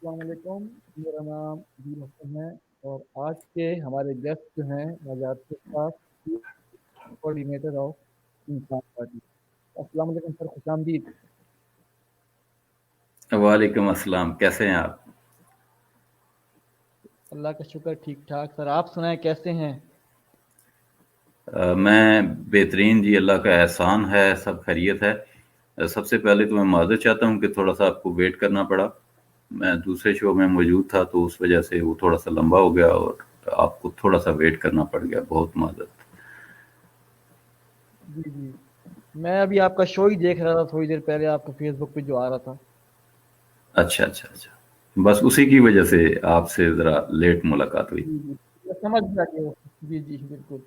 अस्सलाम वालेकुम। मेरा नाम अबीर हसन है और आज के हमारे गेस्ट जो हैं नजात के साथ कोऑर्डिनेटर ऑफ इंसान पार्टी। अस्सलाम वालेकुम सर, खुश आमदीद। वालेकुम अस्सलाम। कैसे हैं आप? अल्लाह का शुक्र, ठीक ठाक। सर आप सुनाएं, कैसे हैं? मैं बेहतरीन जी, अल्लाह का एहसान है, सब खैरियत है। सबसे पहले तो मैं माज़रत चाहता हूँ कि थोड़ा सा आपको वेट करना पड़ा। मैं दूसरे शो में मौजूद था तो उस वजह से वो थोड़ा सा लंबा हो गया और आपको थोड़ा सा वेट करना पड़ गया। बहुत माज़रत। जी जी, मैं अभी आपका शो ही देख रहा था थोड़ी देर पहले, आपका फेसबुक पे जो आ रहा था। अच्छा अच्छा अच्छा, बस उसी की वजह से आपसे ज़रा लेट मुलाकात हुई। जी जी, मैं समझ गया कि जी जी बिल्कुल।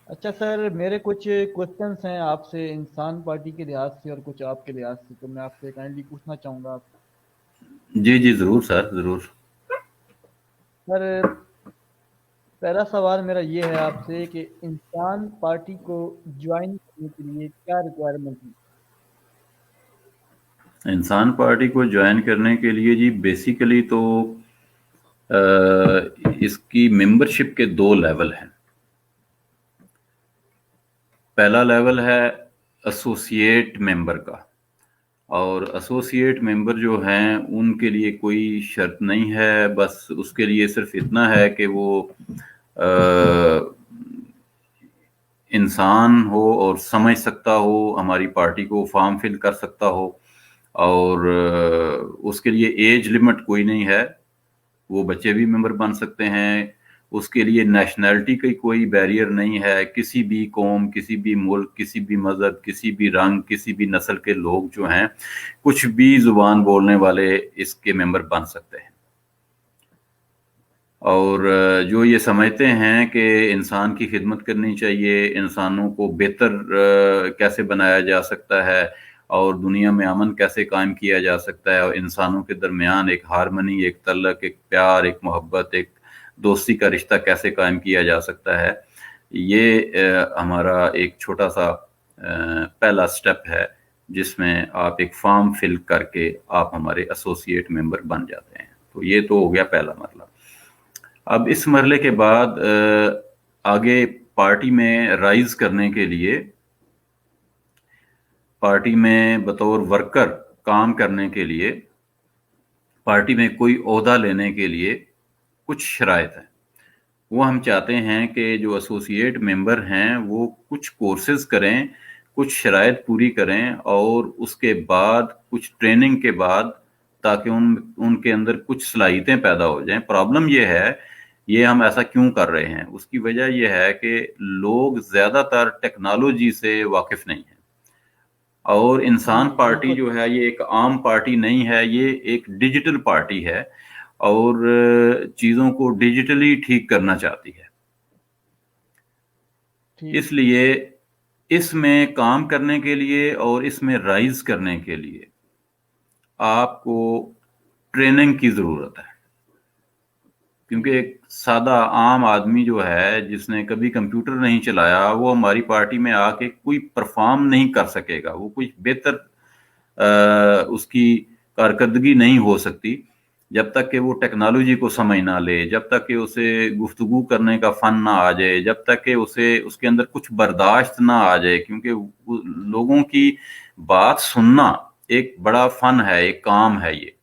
अच्छा सर, मेरे कुछ क्वेश्चंस हैं आपसे इंसान पार्टी के लिहाज से और कुछ आपके लिहाज से, तो मैं आपसे काइंडली पूछना चाहूँगा। जी जी, ज़रूर सर, ज़रूर। सर, पहला सवाल मेरा ये है आपसे कि इंसान पार्टी को ज्वाइन करने के लिए क्या रिक्वायरमेंट है? इंसान पार्टी को ज्वाइन करने के लिए जी बेसिकली तो इसकी मेंबरशिप के दो लेवल हैं। पहला लेवल है एसोसिएट मेंबर का, और एसोसिएट मेंबर जो हैं उनके लिए कोई शर्त नहीं है। बस उसके लिए सिर्फ इतना है कि वो अ, इंसान हो और समझ सकता हो हमारी पार्टी को, फॉर्म फिल कर सकता हो। और उसके लिए एज लिमिट कोई नहीं है, वो बच्चे भी मेंबर बन सकते हैं। उसके लिए नेशनैलिटी की कोई बैरियर नहीं है। किसी भी कौम, किसी भी मुल्क, किसी भी मज़हब, किसी भी रंग, किसी भी नस्ल के लोग जो हैं, कुछ भी ज़ुबान बोलने वाले इसके मेंबर बन सकते हैं। और जो ये समझते हैं कि इंसान की खिदमत करनी चाहिए, इंसानों को बेहतर कैसे बनाया जा सकता है और दुनिया में अमन कैसे कायम किया जा सकता है, और इंसानों के दरमियान एक हारमनी, एक तल्लक, एक प्यार, एक मोहब्बत, एक दोस्ती का रिश्ता कैसे कायम किया जा सकता है, ये हमारा एक छोटा सा पहला स्टेप है, जिसमें आप एक फॉर्म फिल करके आप हमारे एसोसिएट मेंबर बन जाते हैं। तो ये तो हो गया पहला मरला। अब इस मरले के बाद आगे पार्टी में राइज करने के लिए, पार्टी में बतौर वर्कर काम करने के लिए, पार्टी में कोई ओहदा लेने के लिए कुछ शराइत है। वो हम चाहते हैं कि जो एसोसिएट मेंबर हैं वो कुछ कोर्सेज करें, कुछ शराइत पूरी करें, और उसके बाद कुछ ट्रेनिंग के बाद, ताकि उनके अंदर कुछ सलाहियतें पैदा हो जाएं। प्रॉब्लम ये है, ये हम ऐसा क्यों कर रहे हैं, उसकी वजह यह है कि लोग ज़्यादातर टेक्नोलॉजी से वाकिफ नहीं है। और जी इंसान पार्टी बिल्कुल। जो है ये एक आम पार्टी नहीं है, ये एक डिजिटल पार्टी है, और चीज़ों को डिजिटली ठीक करना चाहती है। ठीक। इसलिए इसमें काम करने के लिए और इसमें राइज करने के लिए आपको ट्रेनिंग की ज़रूरत है। क्योंकि ठीक। एक सादा आम आदमी जो है, जिसने कभी कंप्यूटर नहीं चलाया, वो हमारी पार्टी में आके कोई परफॉर्म नहीं कर सकेगा। वो कोई बेहतर उसकी कारकर्दगी नहीं हो सकती जब तक कि वो टेक्नोलॉजी को समझ ना ले, जब तक कि उसे गुफ्तगू करने का फन ना आ जाए, जब तक कि उसे उसके अंदर कुछ बर्दाश्त ना आ जाए। क्योंकि लोगों की बात सुनना एक बड़ा फन है, एक काम है ये।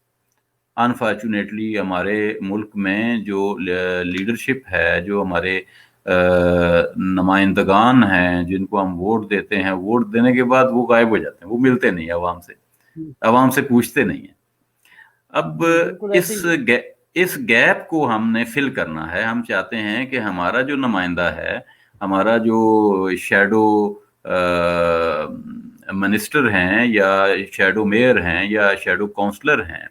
अनफॉर्चुनेटली हमारे मुल्क में जो लीडरशिप है, जो हमारे नुमाइंदगान हैं, जिनको हम वोट देते हैं, वोट देने के बाद वो गायब हो जाते हैं, वो मिलते नहीं आवाम से, ठीक। आवाम से पूछते नहीं है। अब जी बिल्कुल ऐसे इस ही है। इस गैप को हमने फिल करना है। हम चाहते हैं कि हमारा जो नुमाइंदा है, हमारा जो शैडो मिनिस्टर हैं, या शैडो मेयर हैं, या शैडो काउंसलर हैं,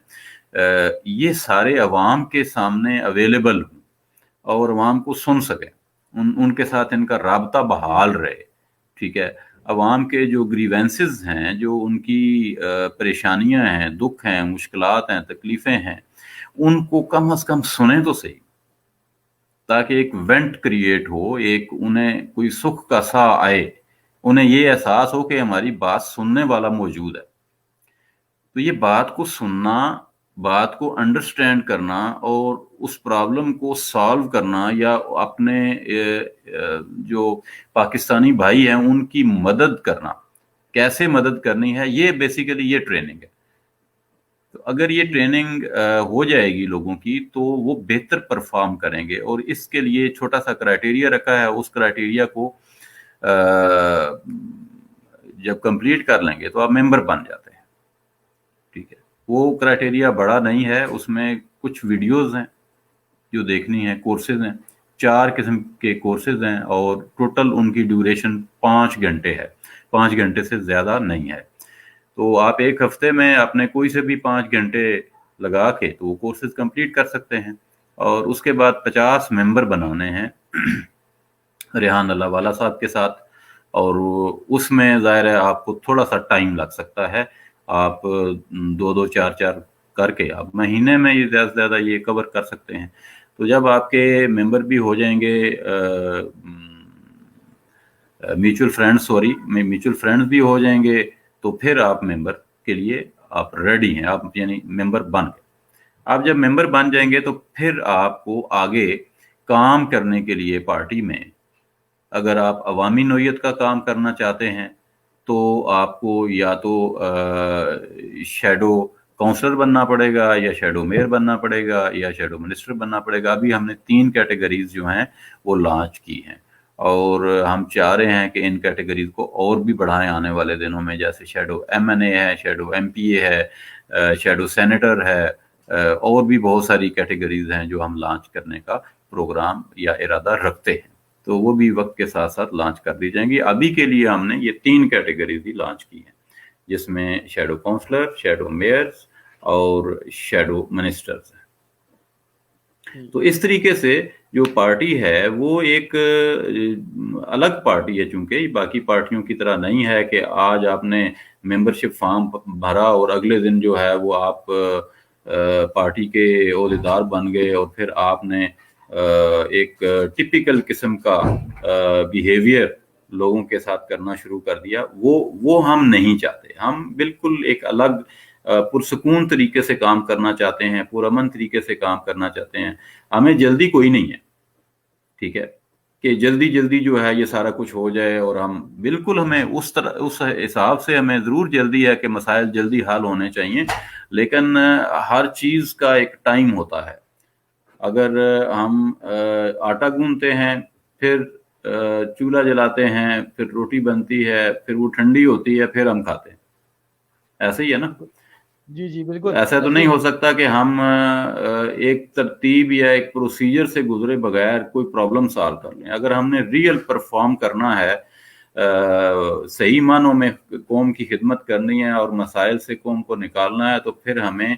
ये सारे अवाम के सामने अवेलेबल हों और अवाम को सुन सकें, उनके साथ इनका राबता ठीक। बहाल रहे। ठीक है। अवाम के जो ग्रीवेंसेस हैं, जो उनकी परेशानियां हैं, दुख हैं, मुश्किलात हैं, तकलीफें हैं, उनको कम से कम सुने तो सही, ताकि एक वेंट क्रिएट हो, एक उन्हें कोई सुख का सा आए, उन्हें ये एहसास हो कि हमारी बात सुनने वाला मौजूद है। तो ये बात को सुनना बात को अंडरस्टैंड करना और उस प्रॉब्लम को सॉल्व करना या अपने जो पाकिस्तानी भाई हैं उनकी मदद करना, कैसे मदद करनी है, ये बेसिकली ये ट्रेनिंग है। तो अगर ये ट्रेनिंग हो जाएगी लोगों की तो वो बेहतर परफॉर्म करेंगे, और इसके लिए छोटा सा क्राइटेरिया रखा है, उस क्राइटेरिया को जब कंप्लीट कर लेंगे तो आप मेंबर बन जाते हैं। ठीक है, वो क्राइटेरिया बड़ा नहीं है, उसमें कुछ वीडियोस हैं जो देखनी है, कोर्सेज हैं, 4 किस्म के कोर्सेज हैं, और टोटल उनकी ड्यूरेशन 5 घंटे है, 5 घंटे से ज़्यादा नहीं है। तो आप एक हफ्ते में अपने कोई से भी 5 घंटे लगा के तो वो कोर्सेज कंप्लीट कर सकते हैं। और उसके बाद 50 मेंबर बनाने हैं रेहान अल्लाहवाला साहब के साथ, और उसमें ज़ाहिर है आपको थोड़ा सा टाइम लग सकता है। आप 2-2, 4-4 करके आप महीने में ये ज़्यादा से ज़्यादा ये कवर कर सकते हैं। तो जब आपके मेंबर भी हो जाएंगे, म्यूचुअल फ्रेंड्स भी हो जाएंगे, तो फिर आप मेंबर के लिए आप रेडी हैं, आप यानी मेंबर बन गए। आप जब मेंबर बन जाएंगे तो फिर आपको आगे काम करने के लिए पार्टी में, अगर आप अवामी नोयत का काम करना चाहते हैं तो आपको या तो शैडो काउंसलर बनना पड़ेगा, या शैडो मेयर बनना पड़ेगा, या शैडो मिनिस्टर बनना पड़ेगा। अभी हमने 3 कैटेगरीज जो हैं वो लॉन्च की हैं, और हम चाह रहे हैं कि इन कैटेगरीज को और भी बढ़ाएं आने वाले दिनों में, जैसे शैडो MNA है, शैडो MPA है, शैडो सेनेटर है, और भी बहुत सारी कैटेगरीज हैं जो हम लॉन्च करने का प्रोग्राम या इरादा रखते हैं। तो वो भी वक्त के साथ साथ लॉन्च कर दी जाएंगी। अभी के लिए हमने ये 3 कैटेगरीज ही लॉन्च की हैं, जिसमें शैडो काउंसलर, शैडो मेयर्स और शैडो मिनिस्टर्स हैं। तो इस तरीके से जो पार्टी है वो एक अलग पार्टी है, चूंकि बाकी पार्टियों की तरह नहीं है कि आज आपने मेंबरशिप फॉर्म भरा और अगले दिन जो है वो आप पार्टी के ओहदेदार बन गए, और फिर आपने एक टिपिकल किस्म का बिहेवियर लोगों के साथ करना शुरू कर दिया। वो हम नहीं चाहते। हम बिल्कुल एक अलग पुरसकून तरीके से काम करना चाहते हैं, पुरअमन तरीके से काम करना चाहते हैं। हमें जल्दी कोई नहीं है, ठीक है, कि जल्दी जल्दी जो है ये सारा कुछ हो जाए, और हम बिल्कुल, हमें उस हिसाब से हमें ज़रूर जल्दी है कि मसाइल जल्दी हल होने चाहिए, लेकिन हर चीज़ का एक टाइम होता है। अगर हम आटा गूंथते हैं, फिर चूल्हा जलाते हैं, फिर रोटी बनती है, फिर वो ठंडी होती है, फिर हम खाते हैं, ऐसे ही है ना। जी जी बिल्कुल। ऐसा तो नहीं हो सकता कि हम एक तरतीब या एक प्रोसीजर से गुजरे बगैर कोई प्रॉब्लम सॉल्व कर लें। अगर हमने रियल परफॉर्म करना है, सही मानों में कौम की खिदमत करनी है और मसाइल से कौम को निकालना है, तो फिर हमें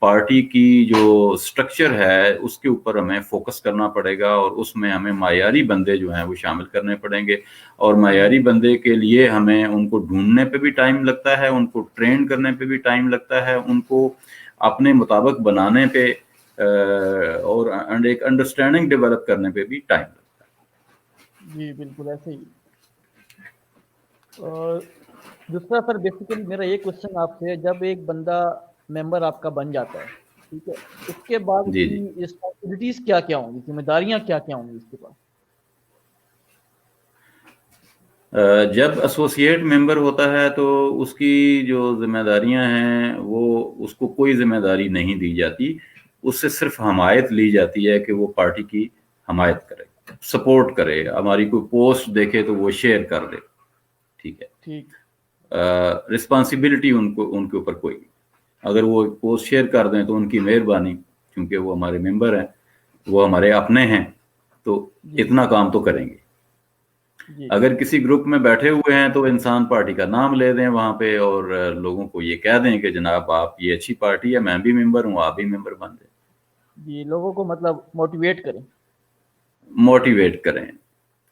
पार्टी की जो स्ट्रक्चर है उसके ऊपर हमें फोकस करना पड़ेगा, और उसमें हमें मायारी बंदे जो हैं वो शामिल करने पड़ेंगे। और मायारी बंदे के लिए हमें उनको ढूंढने पे भी टाइम लगता है, उनको ट्रेन करने पे भी टाइम लगता है, उनको अपने मुताबिक बनाने पे और एक अंडरस्टैंडिंग डेवलप करने पे भी टाइम लगता है। जी बिल्कुल ऐसे ही। और दूसरा सर, बेसिकली मेरा ये क्वेश्चन आपसे है, जब एक बंदा मेंबर आपका बन जाता है, ठीक है, उसके बाद जी जी। उसकी रिस्पॉन्सिबिलिटीज क्या क्या होंगी, जिम्मेदारियां क्या क्या होंगी उसके पास? जब एसोसिएट मेंबर होता है तो उसकी जो जिम्मेदारियां हैं वो, उसको कोई जिम्मेदारी नहीं दी जाती, उससे सिर्फ हमायत ली जाती है कि वो पार्टी की हमायत करे, सपोर्ट करे, हमारी कोई पोस्ट देखे तो वो शेयर कर दे, ठीक है। ठीक। रिस्पॉन्सिबिलिटी उनके ऊपर कोई नहीं। अगर वो पोस्ट शेयर कर दें तो उनकी मेहरबानी, क्योंकि वो हमारे मेंबर हैं, वो हमारे अपने हैं, तो इतना काम तो करेंगे। अगर किसी ग्रुप में बैठे हुए हैं तो इंसान पार्टी का नाम ले दें वहां पे, और लोगों को ये कह दें कि जनाब आप, ये अच्छी पार्टी है, मैं भी मेंबर हूँ, आप भी मेंबर बन दें। जी, लोगों को मतलब मोटिवेट करें,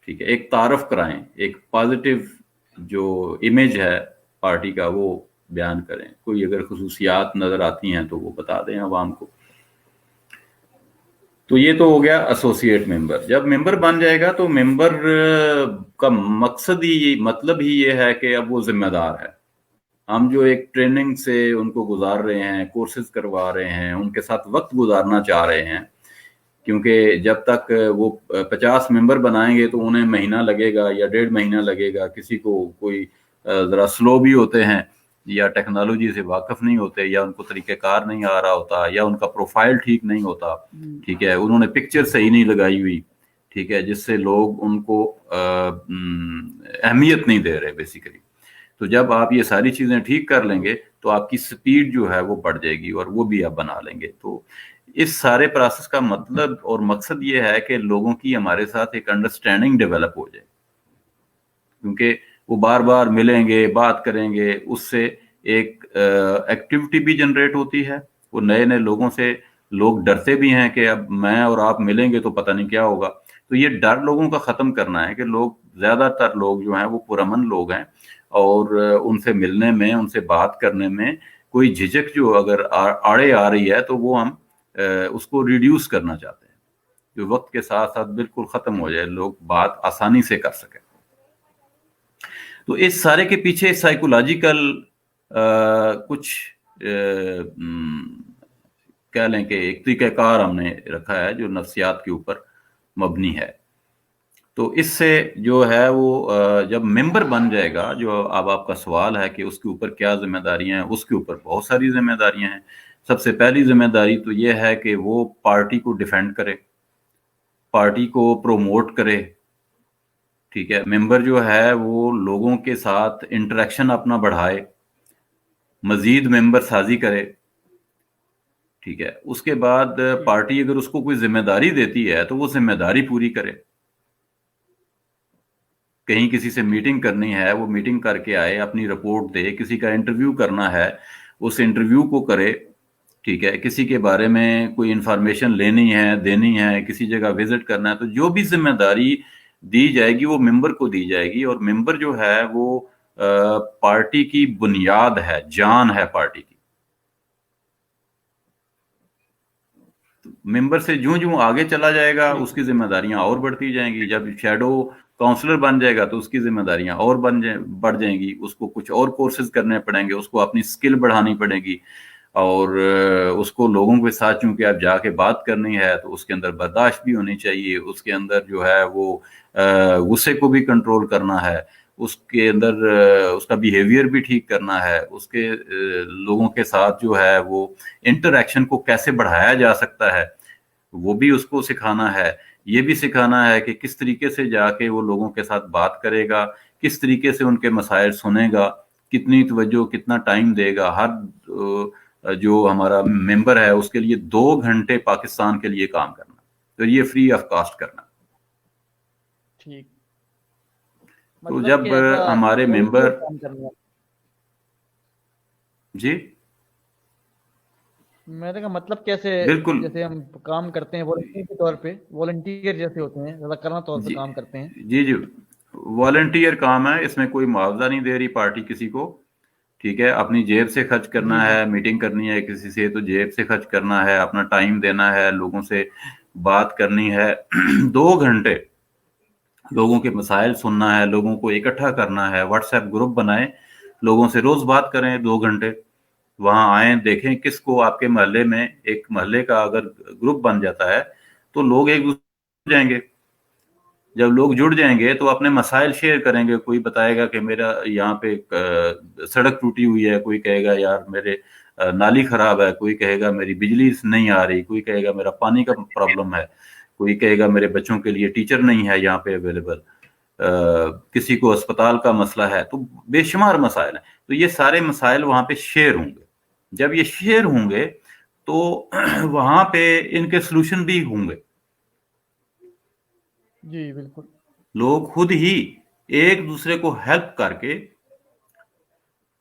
ठीक है, एक तारफ कराएं, एक पॉजिटिव जो इमेज है पार्टी का वो बयान करें। कोई अगर खुसूसियात नजर आती हैं तो वो बता दें आवाम को। तो ये तो हो गया एसोसिएट मेंबर। जब मेंबर बन जाएगा तो मेंबर का मकसद ही, मतलब ही ये है कि अब वो जिम्मेदार है, ہم جو ایک ٹریننگ سے ان کو گزار رہے ہیں، کورسز کروا رہے ہیں، ان کے ساتھ وقت گزارنا چاہ رہے ہیں، کیونکہ جب تک وہ 50 ممبر بنائیں گے تو انہیں مہینہ لگے گا یا 1.5 مہینہ لگے گا. کسی کو کوئی ذرا سلو بھی ہوتے ہیں یا ٹیکنالوجی سے واقف نہیں ہوتے یا ان کو طریقہ کار نہیں آ رہا ہوتا یا ان کا پروفائل ٹھیک نہیں ہوتا، ٹھیک ہے، انہوں نے پکچر صحیح نہیں لگائی ہوئی، ٹھیک ہے، جس سے لوگ ان کو اہمیت نہیں دے رہے بیسیکلی. تو جب آپ یہ ساری چیزیں ٹھیک کر لیں گے تو آپ کی سپیڈ جو ہے وہ بڑھ جائے گی اور وہ بھی آپ بنا لیں گے. تو اس سارے پروسیس کا مطلب اور مقصد یہ ہے کہ لوگوں کی ہمارے ساتھ ایک انڈرسٹینڈنگ ڈیولپ ہو جائے، کیونکہ وہ بار بار ملیں گے، بات کریں گے، اس سے ایک ایکٹیویٹی بھی جنریٹ ہوتی ہے. وہ نئے نئے لوگوں سے لوگ ڈرتے بھی ہیں کہ اب میں اور آپ ملیں گے تو پتہ نہیں کیا ہوگا. تو یہ ڈر لوگوں کا ختم کرنا ہے کہ لوگ، زیادہ تر لوگ جو ہیں وہ پرامن لوگ ہیں اور ان سے ملنے میں، ان سے بات کرنے میں کوئی جھجک جو اگر آڑے آ رہی ہے تو وہ ہم اس کو ریڈیوس کرنا چاہتے ہیں، جو وقت کے ساتھ ساتھ بالکل ختم ہو جائے، لوگ بات آسانی سے کر سکیں. تو اس سارے کے پیچھے سائیکولوجیکل کچھ کہہ لیں کہ ایک طریقہ کار ہم نے رکھا ہے جو نفسیات کے اوپر مبنی ہے. تو اس سے جو ہے وہ جب ممبر بن جائے گا، جو اب آپ کا سوال ہے کہ اس کے اوپر کیا ذمہ داریاں ہیں، اس کے اوپر بہت ساری ذمہ داریاں ہیں. سب سے پہلی ذمہ داری تو یہ ہے کہ وہ پارٹی کو ڈیفینڈ کرے، پارٹی کو پروموٹ کرے، ٹھیک ہے. ممبر جو ہے وہ لوگوں کے ساتھ انٹریکشن اپنا بڑھائے، مزید ممبر سازی کرے، ٹھیک ہے. اس کے بعد پارٹی اگر اس کو کوئی ذمہ داری دیتی ہے تو وہ ذمہ داری پوری کرے. کہیں کسی سے میٹنگ کرنی ہے، وہ میٹنگ کر کے آئے، اپنی رپورٹ دے. کسی کا انٹرویو کرنا ہے، اس انٹرویو کو کرے، ٹھیک ہے. کسی کے بارے میں کوئی انفارمیشن لینی ہے، دینی ہے، کسی جگہ وزٹ کرنا ہے، تو جو بھی ذمہ داری دی جائے گی وہ ممبر کو دی جائے گی. اور ممبر جو ہے وہ پارٹی کی بنیاد ہے، جان ہے پارٹی کی. ممبر سے جوں آگے چلا جائے گا اس کی ذمہ داریاں اور بڑھتی جائیں گی. جب شیڈو کاؤنسلر بن جائے گا تو اس کی ذمہ داریاں اور بڑھ جائیں گی. اس کو کچھ اور کورسز کرنے پڑیں گے، اس کو اپنی سکل بڑھانی پڑے گی، اور اس کو لوگوں کے ساتھ چونکہ اب جا کے بات کرنی ہے تو اس کے اندر برداشت بھی ہونی چاہیے. اس کے اندر جو ہے وہ غصے کو بھی کنٹرول کرنا ہے، اس کے اندر اس کا بیہیویئر بھی ٹھیک کرنا ہے. اس کے لوگوں کے ساتھ جو ہے وہ انٹریکشن کو کیسے بڑھایا جا سکتا ہے وہ بھی اس کو سکھانا ہے. یہ بھی سکھانا ہے کہ کس طریقے سے جا کے وہ لوگوں کے ساتھ بات کرے گا، کس طریقے سے ان کے مسائل سنے گا، کتنی توجہ، کتنا ٹائم دے گا. ہر جو ہمارا ممبر ہے اس کے لیے 2 گھنٹے پاکستان کے لیے کام کرنا، تو یہ فری آف کاسٹ کرنا. ٹھیک. تو مطلب جب کہ ایسا ہمارے volunteer ممبر، کام کرنا. جی میں نے کہا مطلب کیسے، بالکل، جیسے ہم کام کرتے ہیں والنٹیئر کے طور پہ، والنٹیئر جیسے ہوتے ہیں، رضاکارانہ طور پہ جی کام کرتے ہیں. جی والنٹیئر کام ہے. اس میں کوئی معاوضہ نہیں دے رہی پارٹی کسی کو، ٹھیک ہے. اپنی جیب سے خرچ جی کرنا جی ہے. میٹنگ کرنی ہے کسی سے تو جیب سے خرچ کرنا ہے، اپنا ٹائم دینا ہے، لوگوں سے بات کرنی ہے. 2 گھنٹے لوگوں کے مسائل سننا ہے، لوگوں کو اکٹھا کرنا ہے. واٹس ایپ گروپ بنائیں، لوگوں سے روز بات کریں 2 گھنٹے. وہاں آئیں، دیکھیں کس کو آپ کے محلے میں، ایک محلے کا اگر گروپ بن جاتا ہے تو لوگ ایک دوسرے جائیں گے. جب لوگ جڑ جائیں گے تو اپنے مسائل شیئر کریں گے. کوئی بتائے گا کہ میرا یہاں پہ سڑک ٹوٹی ہوئی ہے، کوئی کہے گا یار میرے نالی خراب ہے، کوئی کہے گا میری بجلی نہیں آ رہی، کوئی کہے گا میرا پانی کا پرابلم ہے، کوئی کہے گا میرے بچوں کے لیے ٹیچر نہیں ہے یہاں پہ اویلیبل، کسی کو اسپتال کا مسئلہ ہے. تو بے شمار مسائل ہیں. تو یہ سارے مسائل وہاں پہ شیئر ہوں گے. جب یہ شیئر ہوں گے تو وہاں پہ ان کے سلوشن بھی ہوں گے. جی بالکل. لوگ خود ہی ایک دوسرے کو ہیلپ کر کے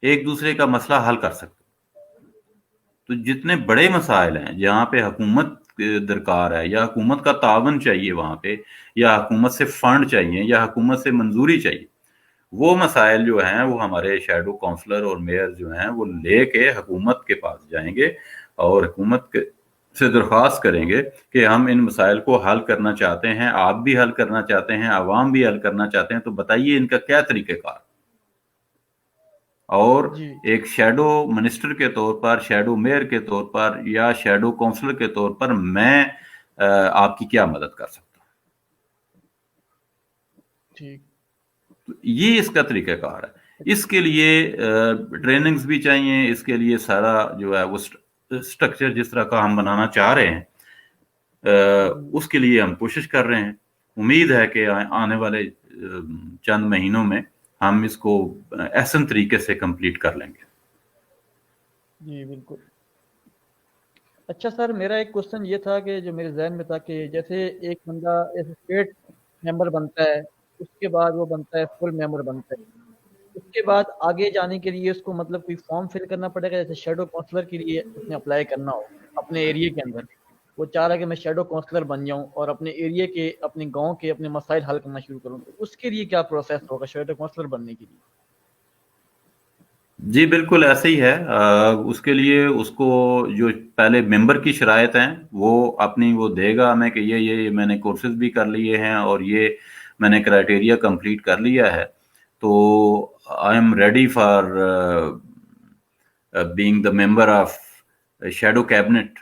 ایک دوسرے کا مسئلہ حل کر سکتے. تو جتنے بڑے مسائل ہیں جہاں پہ حکومت درکار ہے یا حکومت کا تعاون چاہیے وہاں پہ، یا حکومت سے فنڈ چاہیے یا حکومت سے منظوری چاہیے، وہ مسائل جو ہیں وہ ہمارے شیڈو کونسلر اور میئر جو ہیں وہ لے کے حکومت کے پاس جائیں گے اور حکومت سے درخواست کریں گے کہ ہم ان مسائل کو حل کرنا چاہتے ہیں، آپ بھی حل کرنا چاہتے ہیں، عوام بھی حل کرنا چاہتے ہیں، تو بتائیے ان کا کیا طریقہ کار. اور جی ایک شیڈو منسٹر کے طور پر، شیڈو میئر کے طور پر یا شیڈو کونسلر کے طور پر میں آپ کی کیا مدد کر سکتا ٹھیک ہوں. یہ اس کا طریقہ کار ہے. اس کے لیے ٹریننگز بھی چاہیے. اس کے لیے سارا جو ہے وہ اسٹرکچر جس طرح کا ہم بنانا چاہ رہے ہیں اس کے لیے ہم کوشش کر رہے ہیں. امید ہے کہ آنے والے چند مہینوں میں ہم اس کو احسن طریقے سے کمپلیٹ کر لیں گے. جی بالکل. اچھا سر، میرا ایک کوشچن یہ تھا کہ جو میرے ذہن میں تھا کہ جیسے ایک بندہ اسٹیٹ ممبر بنتا ہے، اس کے بعد وہ بنتا ہے فل ممبر بنتا ہے، اس کے بعد آگے جانے کے لیے اس کو مطلب کوئی فارم فل کرنا پڑے گا، جیسے شیڈو کونسلر کے لیے اس نے اپلائی کرنا ہو اپنے ایریے کے اندر. وہ چاہ رہا ہے کہ میں شیڈو کونسلر بن جاؤں اور اپنے ایریے کے، اپنے گاؤں کے اپنے مسائل حل کرنا شروع کروں، تو اس کے لیے کیا پروسیس ہوگا شیڈو کونسلر بننے کے لیے؟ جی بالکل ایسے ہی ہے. اس کے لیے اس کو جو پہلے ممبر کی شرائط ہیں وہ اپنی وہ دے گا ہمیں کہ یہ میں نے کورسز بھی کر لیے ہیں اور یہ میں نے کرائٹیریا کمپلیٹ کر لیا ہے، تو I am ready for being the member of shadow cabinet.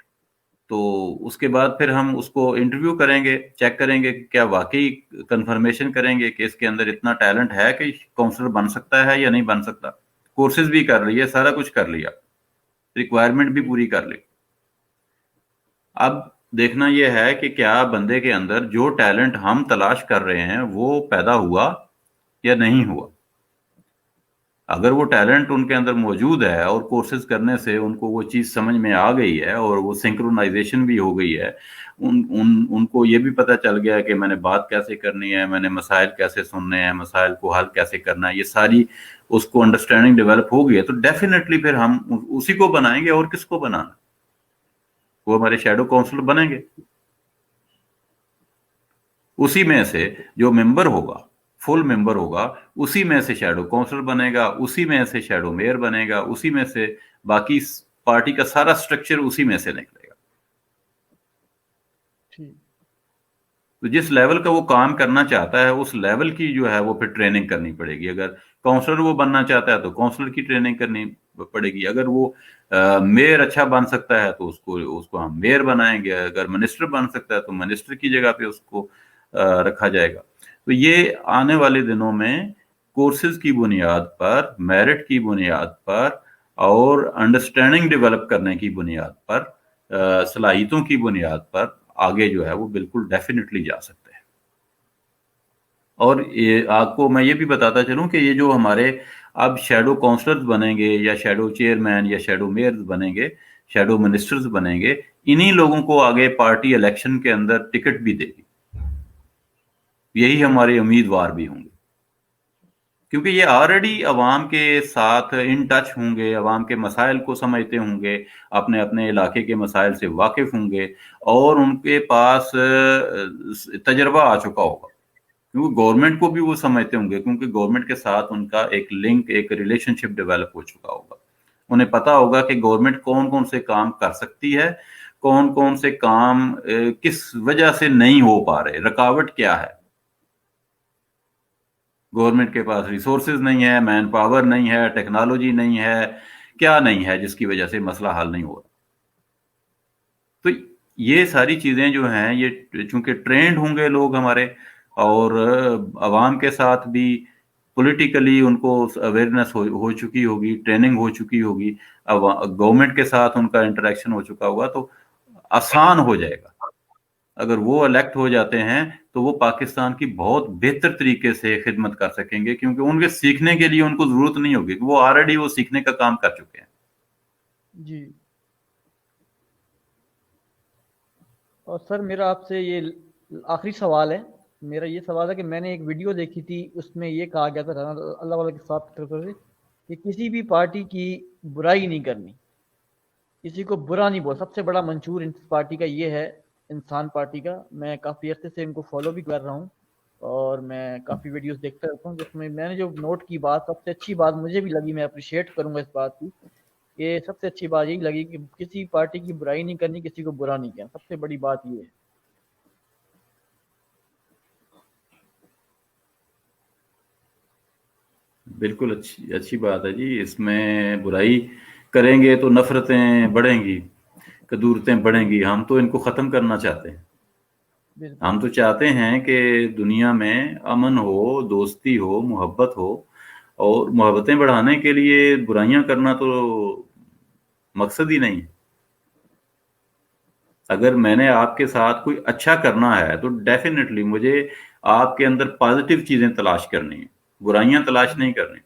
تو اس کے بعد پھر ہم اس کو انٹرویو کریں گے، چیک کریں گے کہ کیا واقعی کنفرمیشن کریں گے کہ اس کے اندر اتنا ٹیلنٹ ہے کہ کاؤنسلر بن سکتا ہے یا نہیں بن سکتا. کورسز بھی کر رہی ہے، سارا کچھ کر لیا، ریکوائرمنٹ بھی پوری کر لی. اب دیکھنا یہ ہے کہ کیا بندے کے اندر جو ٹیلنٹ ہم تلاش کر رہے ہیں وہ پیدا ہوا یا نہیں ہوا. اگر وہ ٹیلنٹ ان کے اندر موجود ہے اور کورسز کرنے سے ان کو وہ چیز سمجھ میں آ گئی ہے اور وہ سنکرونائزیشن بھی ہو گئی ہے، ان کو یہ بھی پتہ چل گیا کہ میں نے بات کیسے کرنی ہے، میں نے مسائل کیسے سننے ہیں، مسائل کو حل کیسے کرنا ہے، یہ ساری اس کو انڈرسٹینڈنگ ڈیولپ ہو گئی ہے، تو ڈیفینیٹلی پھر ہم اسی کو بنائیں گے. اور کس کو بنانا؟ وہ ہمارے شیڈو کونسلر بنیں گے. اسی میں سے جو ممبر ہوگا، فل ممبر ہوگا، اسی میں سے شیڈو کونسلر بنے گا، اسی میں سے شیڈو میئر بنے گا، اسی میں سے باقی پارٹی کا سارا سٹرکچر اسی میں سے نکلے گا. ٹھیک. تو جس لیول کا وہ کام کرنا چاہتا ہے اس لیول کی جو ہے وہ پھر ٹریننگ کرنی پڑے گی. اگر کاؤنسلر وہ بننا چاہتا ہے تو کاؤنسلر کی ٹریننگ کرنی پڑے گی. اگر وہ میئر اچھا بن سکتا ہے تو اس کو ہم میئر بنائیں گے. اگر منسٹر بن سکتا ہے تو منسٹر کی جگہ پہ اس کو رکھا جائے گا. تو یہ آنے والے دنوں میں کورسز کی بنیاد پر، میرٹ کی بنیاد پر اور انڈرسٹینڈنگ ڈیولپ کرنے کی بنیاد پر، صلاحیتوں کی بنیاد پر آگے جو ہے وہ بالکل ڈیفینیٹلی جا سکتے ہیں. اور آپ کو میں یہ بھی بتاتا چلوں کہ یہ جو ہمارے اب شیڈو کونسلرز بنیں گے یا شیڈو چیئرمین یا شیڈو میئرز بنیں گے، شیڈو منسٹرز بنیں گے، انہی لوگوں کو آگے پارٹی الیکشن کے اندر ٹکٹ بھی دے گی. یہی ہمارے امیدوار بھی ہوں گے، کیونکہ یہ آلریڈی عوام کے ساتھ ان ٹچ ہوں گے، عوام کے مسائل کو سمجھتے ہوں گے، اپنے اپنے علاقے کے مسائل سے واقف ہوں گے، اور ان کے پاس تجربہ آ چکا ہوگا. کیونکہ گورنمنٹ کو بھی وہ سمجھتے ہوں گے، کیونکہ گورنمنٹ کے ساتھ ان کا ایک لنک، ایک ریلیشن شپ ڈیولپ ہو چکا ہوگا. انہیں پتا ہوگا کہ گورنمنٹ کون کون سے کام کر سکتی ہے، کون کون سے کام کس وجہ سے نہیں ہو پا رہے، رکاوٹ کیا ہے. گورنمنٹ کے پاس ریسورسز نہیں ہے، مین پاور نہیں ہے، ٹیکنالوجی نہیں ہے، کیا نہیں ہے جس کی وجہ سے مسئلہ حل نہیں ہو رہا. تو یہ ساری چیزیں جو ہیں یہ چونکہ ٹرینڈ ہوں گے لوگ ہمارے، اور عوام کے ساتھ بھی پولیٹیکلی ان کو اویئرنیس ہو چکی ہوگی، ٹریننگ ہو چکی ہوگی، گورنمنٹ کے ساتھ ان کا انٹریکشن ہو چکا ہوگا، تو آسان ہو جائے گا. اگر وہ الیکٹ ہو جاتے ہیں تو وہ پاکستان کی بہت بہتر طریقے سے خدمت کر سکیں گے، کیونکہ ان کے سیکھنے کے لیے ان کو ضرورت نہیں ہوگی، وہ آلریڈی وہ سیکھنے کا کام کر چکے ہیں. جی. اور سر میرا آپ سے یہ آخری سوال ہے. میرا یہ سوال ہے کہ میں نے ایک ویڈیو دیکھی تھی، اس میں یہ کہا گیا تھا اللہ والے کے ساتھ طرف سے کہ کسی بھی پارٹی کی برائی نہیں کرنی، کسی کو برا نہیں بول. سب سے بڑا منشور اس پارٹی کا یہ ہے، انسان پارٹی کا. میں کافی عرصے سے ان کو فالو بھی کر رہا ہوں اور میں کافی ویڈیوز دیکھتا رہتا ہوں، جس میں نے جو نوٹ کی بات، سب سے اچھی بات مجھے بھی لگی، میں اپریشیٹ کروں گا اس بات کی، کہ سب سے اچھی بات یہی لگی کہ کسی پارٹی کی برائی نہیں کرنی، کسی کو برا نہیں کہنا. سب سے بڑی بات یہ ہے. बिल्कुल अच्छी बात है जी। इसमें बुराई करेंगे तो नफरतें बढ़ेंगी, कदूरतें बढ़ेंगी। हम तो इनको खत्म करना चाहते हैं। बिल्कुल। हम तो चाहते हैं कि दुनिया में अमन हो, दोस्ती हो, मोहब्बत हो। और मोहब्बतें बढ़ाने के लिए बुराइयां करना तो मकसद ही नहीं है। अगर मैंने आपके साथ कोई अच्छा करना है तो डेफिनेटली मुझे आपके अंदर पॉजिटिव चीजें तलाश करनी है, बुराइयां तलाश नहीं करनी।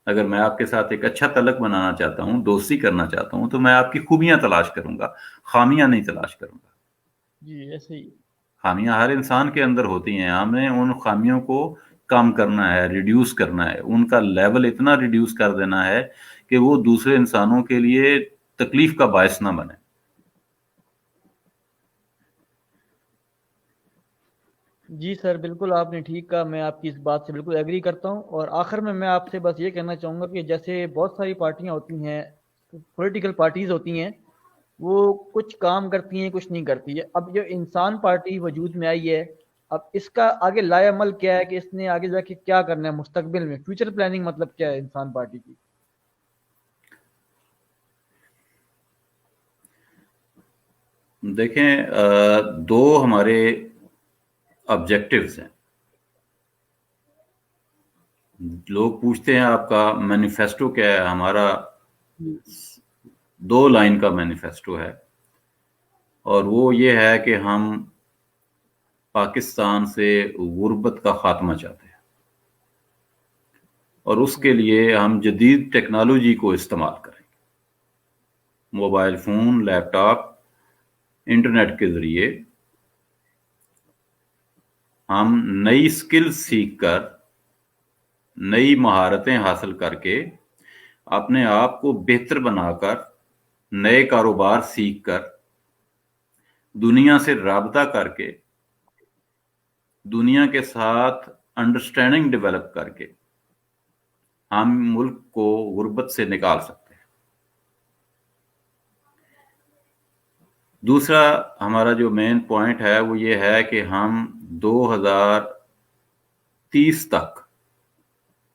अगर मैं आपके साथ एक अच्छा तलक बनाना चाहता हूँ, दोस्ती करना चाहता हूँ, तो मैं आपकी खूबियां तलाश करूंगा, खामियां नहीं तलाश करूंगा। जी ऐसे ही। खामियां हर इंसान के अंदर होती हैं, हमें उन खामियों को कम करना है, रिड्यूस करना है, उनका लेवल इतना रिड्यूस कर देना है कि वो दूसरे इंसानों के लिए तकलीफ का बायस ना बने। जी सर, बिल्कुल आपने ठीक कहा, मैं आपकी इस बात से बिल्कुल एग्री करता हूँ। और आखिर में मैं आपसे बस ये कहना चाहूँगा कि जैसे बहुत सारी पार्टियां होती हैं, पॉलिटिकल पार्टीज होती हैं, वो कुछ काम करती हैं कुछ नहीं करती है। अब जो इंसान पार्टी वजूद में आई है, अब इसका आगे लाएअमल क्या है कि इसने आगे जाके क्या करना है मुस्तकबिल में, फ्यूचर प्लानिंग मतलब क्या है इंसान पार्टी की? देखें, दो हमारे ऑब्जेक्टिव्स हैं। लोग पूछते हैं आपका मैनिफेस्टो क्या है। हमारा जी। 2 लाइन का मैनिफेस्टो है, और वो ये है कि हम पाकिस्तान से गुर्बत का खात्मा चाहते हैं, और उसके हम्म। लिए हम जदीद टेक्नोलॉजी को इस्तेमाल करेंगे। मोबाइल फोन, लैपटॉप, इंटरनेट के जरिए हम नई स्किल सीख कर, नई महारतें हासिल करके, अपने आप को बेहतर बनाकर, नए कारोबार सीख कर, दुनिया से राबता करके, दुनिया के साथ अंडरस्टैंडिंग डेवलप करके हम मुल्क को गुर्बत से निकाल सकते हैं। दूसरा हमारा जो मेन पॉइंट है वो ये है कि हम 2030 तक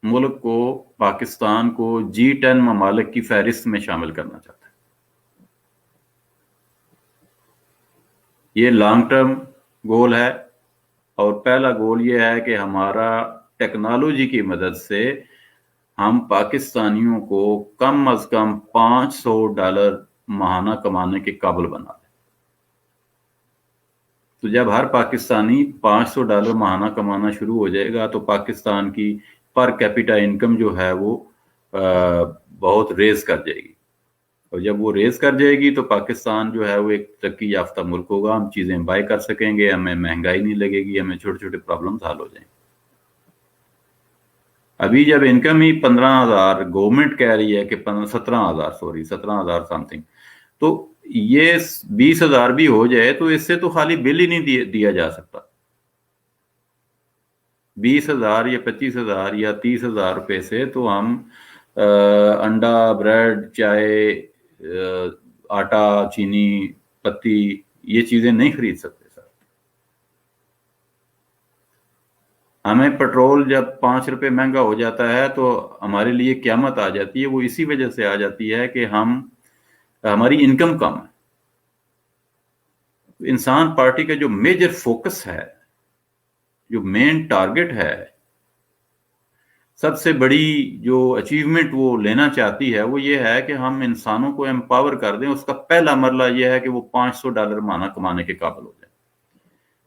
मुल्क को, पाकिस्तान को G10 ममालिक की फहरिस्त में शामिल करना चाहते हैं। ये लॉन्ग टर्म गोल है। और पहला गोल ये है कि हमारा टेक्नोलॉजी की मदद से हम पाकिस्तानियों को कम अज कम $500 माहाना कमाने के काबिल बना दें। तो जब हर पाकिस्तानी $500 माहाना कमाना शुरू हो जाएगा तो पाकिस्तान की पर कैपिटा इनकम जो है वो बहुत रेज कर जाएगी। और जब वो रेज कर जाएगी तो पाकिस्तान जो है वो एक तरक्की याफ्ता मुल्क होगा। हम चीजें बाय कर सकेंगे, हमें महंगाई नहीं लगेगी, हमें छोटे छोटे प्रॉब्लम हल हो जाएंगे। अभी जब इनकम ही 15,000 गवर्नमेंट कह रही है कि 17,000, सॉरी 17,000 समथिंग, तो ये 20,000 भी हो जाए तो इससे तो खाली बिल ही नहीं दिया जा सकता। 20,000 या 25,000 या 30,000 रुपए से तो हम अंडा, ब्रेड, चाय, आटा, चीनी, पत्ती, ये चीजें नहीं खरीद सकते सर। हमें पेट्रोल जब 5 रुपए महंगा हो जाता है तो हमारे लिए क्यामत आ जाती है। वो इसी वजह से आ जाती है कि हमारी इनकम कम है। इंसान पार्टी का जो मेजर फोकस है, जो मेन टारगेट है, सबसे बड़ी जो अचीवमेंट वो लेना चाहती है वो ये है कि हम इंसानों को एम्पावर कर दें। उसका पहला मरला ये है कि वो $500 माना कमाने के काबिल हो जाए।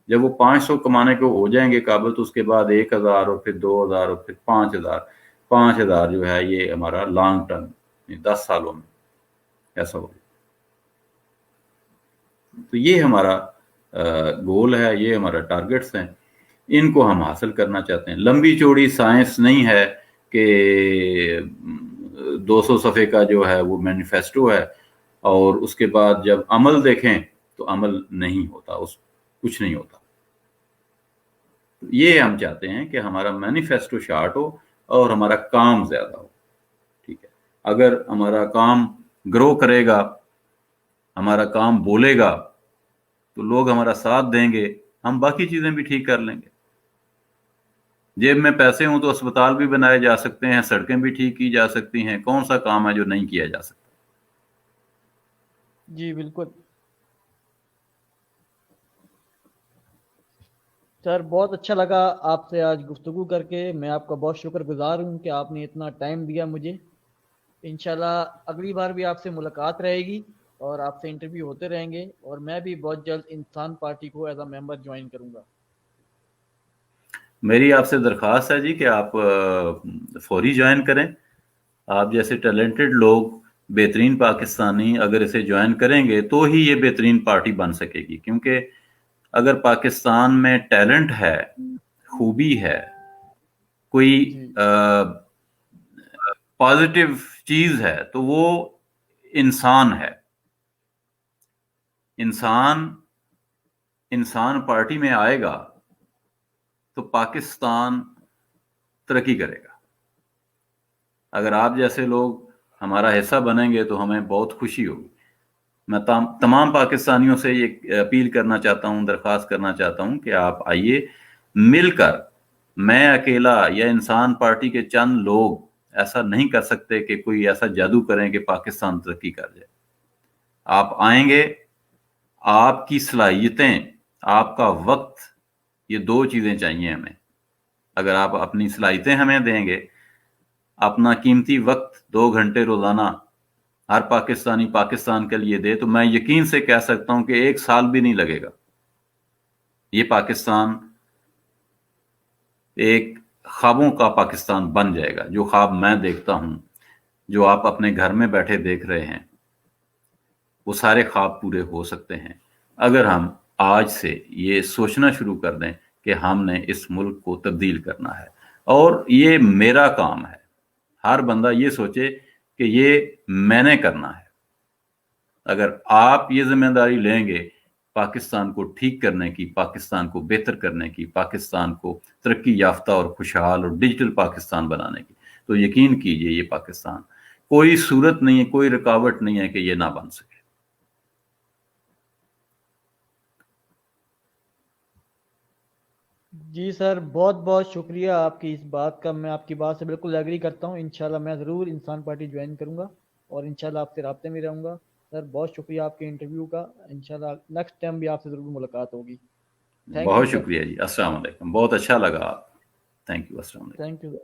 जब वो 500 कमाने को हो जाएंगे काबिल, तो उसके बाद 1,000 और फिर 2,000 और फिर 5,000। 5,000 जो है ये हमारा लॉन्ग टर्म 10 सालों में ऐसा होगा। तो ये हमारा गोल है, ये हमारा टारगेट्स हैं, इनको हम हासिल करना चाहते हैं। लंबी चौड़ी साइंस नहीं है कि 200 सफ़े का जो है वो मैनिफेस्टो है और उसके बाद जब अमल देखें तो अमल नहीं होता, उस कुछ नहीं होता। तो ये हम चाहते हैं कि हमारा मैनिफेस्टो शार्ट हो और हमारा काम ज्यादा हो। ठीक है, अगर हमारा काम ग्रो करेगा, हमारा काम बोलेगा, तो लोग हमारा साथ देंगे, हम बाकी चीजें भी ठीक कर लेंगे। जेब में पैसे हों तो अस्पताल भी बनाए जा सकते हैं, सड़कें भी ठीक की जा सकती हैं। कौन सा काम है जो नहीं किया जा सकता? जी बिल्कुल सर, बहुत अच्छा लगा आपसे आज गुफ्तगू करके। मैं आपका बहुत शुक्रगुजार हूँ कि आपने इतना टाइम दिया मुझे। इंशाल्लाह अगली बार भी आपसे मुलाकात रहेगी और आपसे इंटरव्यू होते रहेंगे, और मैं भी बहुत जल्द इंसान पार्टी को एज अ मेंबर ज्वाइन करूंगा। मेरी आपसे दरख्वास्त है जी कि आप फौरी ज्वाइन करें। आप जैसे टैलेंटेड लोग, बेहतरीन पाकिस्तानी अगर इसे ज्वाइन करेंगे तो ही ये बेहतरीन पार्टी बन सकेगी। क्योंकि अगर पाकिस्तान में टैलेंट है, खूबी है, कोई जी पॉजिटिव चीज है, तो वो इंसान है। इंसान इंसान पार्टी में आएगा तो पाकिस्तान तरक्की करेगा। अगर आप जैसे लोग हमारा हिस्सा बनेंगे तो हमें बहुत खुशी होगी। मैं तमाम पाकिस्तानियों से ये अपील करना चाहता हूं, दरख्वास्त करना चाहता हूं कि आप आइए मिलकर। मैं अकेला या इंसान पार्टी के चंद लोग ऐसा नहीं कर सकते कि कोई ऐसा जादू करें कि पाकिस्तान तरक्की कर जाए। आप आएंगे, आपकी सलाहियतें, आपका वक्त, ये दो चीजें चाहिए हमें। अगर आप अपनी सलाहियतें हमें देंगे, अपना कीमती वक्त 2 घंटे रोजाना हर पाकिस्तानी पाकिस्तान के लिए दे, तो मैं यकीन से कह सकता हूं कि 1 साल भी नहीं लगेगा, ये पाकिस्तान एक ख्वाबों का पाकिस्तान बन जाएगा। जो ख्वाब मैं देखता हूं, जो आप अपने घर में बैठे देख रहे हैं, वो सारे ख्वाब पूरे हो सकते हैं अगर हम आज से ये सोचना शुरू कर दें कि हमने इस मुल्क को तब्दील करना है और ये मेरा काम है। हर बंदा ये सोचे कि ये मैंने करना है। अगर आप ये जिम्मेदारी लेंगे पाकिस्तान को ठीक करने की, पाकिस्तान को बेहतर करने की, पाकिस्तान को तरक्की याफ्ता और खुशहाल और डिजिटल पाकिस्तान बनाने की, तो यकीन कीजिए ये पाकिस्तान, कोई सूरत नहीं है, कोई रुकावट नहीं है कि ये ना बन सके। जी सर, बहुत बहुत शुक्रिया आपकी इस बात का। मैं आपकी बात से बिल्कुल एग्री करता हूँ। इंशाल्लाह मैं ज़रूर इंसान पार्टी ज्वाइन करूँगा और इंशाल्लाह आपसे राब्ते में रहूँगा। सर बहुत शुक्रिया आपके इंटरव्यू का। इंशाल्लाह नेक्स्ट टाइम भी आपसे ज़रूर मुलाकात होगी। थैंक यू बहुत सर। शुक्रिया जी। अस्सलाम वालेकुम। बहुत अच्छा लगा। Thank you. अस्सलाम वालेकुम। Thank you.